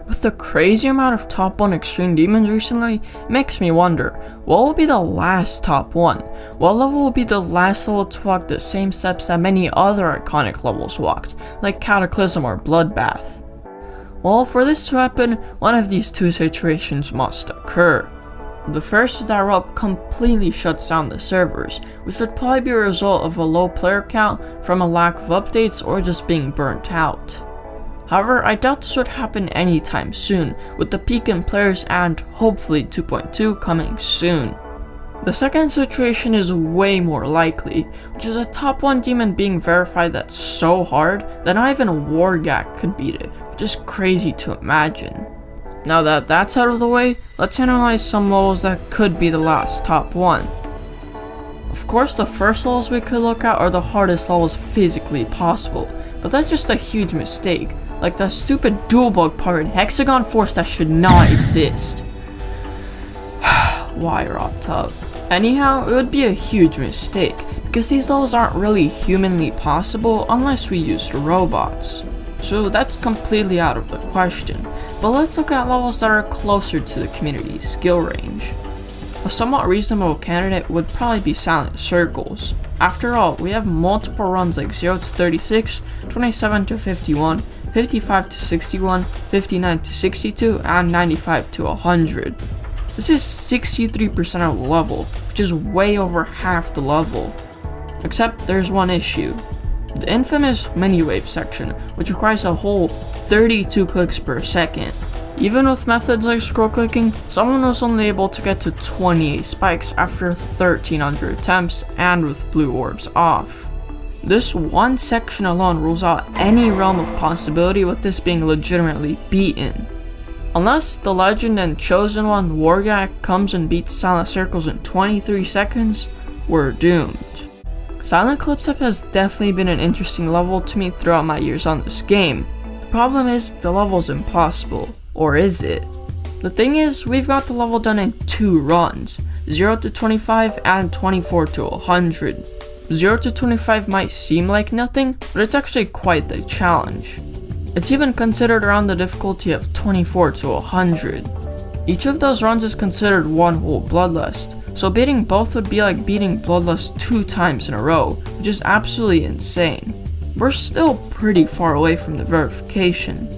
With the crazy amount of top 1 extreme demons recently, it makes me wonder, what will be the last top 1? What level will be the last level to walk the same steps that many other iconic levels walked, like Cataclysm or Bloodbath? Well, for this to happen, one of these two situations must occur. The first is that Rub completely shuts down the servers, which would probably be a result of a low player count from a lack of updates or just being burnt out. However, I doubt this would happen anytime soon, with the peak in players and hopefully 2.2 coming soon. The second situation is way more likely, which is a top 1 demon being verified that's so hard that not even Wargak could beat it, which is crazy to imagine. Now that that's out of the way, let's analyze some levels that could be the last top 1. Of course, the first levels we could look at are the hardest levels physically possible, but that's just a huge mistake. Like the stupid dual bug part in Hexagon Force that should not exist. Why, Rob Tub? Anyhow, it would be a huge mistake, because these levels aren't really humanly possible unless we used robots. So that's completely out of the question, but let's look at levels that are closer to the community's skill range. A somewhat reasonable candidate would probably be Silent Circles. After all, we have multiple runs like 0 to 36, 27 to 51, 55 to 61, 59 to 62, and 95 to 100. This is 63% of the level, which is way over half the level. Except there's one issue. The infamous mini-wave section, which requires a whole 32 clicks per second. Even with methods like scroll clicking, someone was only able to get to 28 spikes after 1300 attempts and with blue orbs off. This one section alone rules out any realm of possibility with this being legitimately beaten. Unless the legend and chosen one Wargak comes and beats Silent Circles in 23 seconds, we're doomed. Silent Eclipse has definitely been an interesting level to me throughout my years on this game. The problem is, the level's impossible. Or is it? The thing is, we've got the level done in 2 runs, 0 to 25 and 24 to 100. 0 to 25 might seem like nothing, but it's actually quite the challenge. It's even considered around the difficulty of 24 to 100. Each of those runs is considered one whole Bloodlust, so beating both would be like beating Bloodlust 2 times in a row, which is absolutely insane. We're still pretty far away from the verification.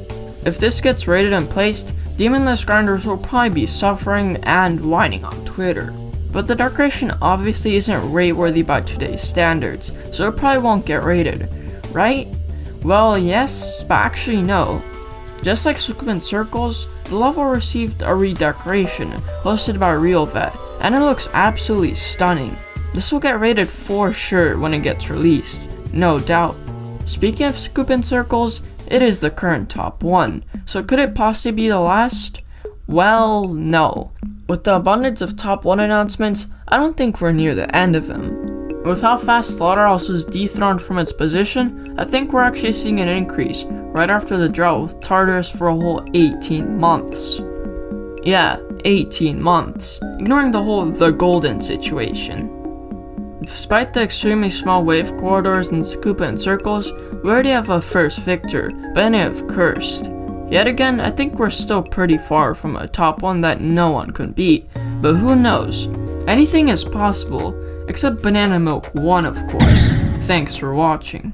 If this gets rated and placed, Demonless Grinders will probably be suffering and whining on Twitter. But the Dark Creation obviously isn't rate worthy by today's standards, so it probably won't get rated, right? Well, yes, but actually no. Just like Succubant Circles, the level received a redecoration hosted by RealVet, and it looks absolutely stunning. This will get rated for sure when it gets released, no doubt. Speaking of Succubant Circles, it is the current top 1, so could it possibly be the last? Well, no. With the abundance of top 1 announcements, I don't think we're near the end of them. With how fast Slaughterhouse was dethroned from its position, I think we're actually seeing an increase right after the drought with Tartarus for a whole 18 months. Yeah, 18 months, ignoring the whole The Golden situation. Despite the extremely small wave corridors and Succubant Circles, we already have a first victor, Bene of Cursed. Yet again, I think we're still pretty far from a top 1 that no one could beat, but who knows? Anything is possible, except Banana Milk 1 of course. Thanks for watching.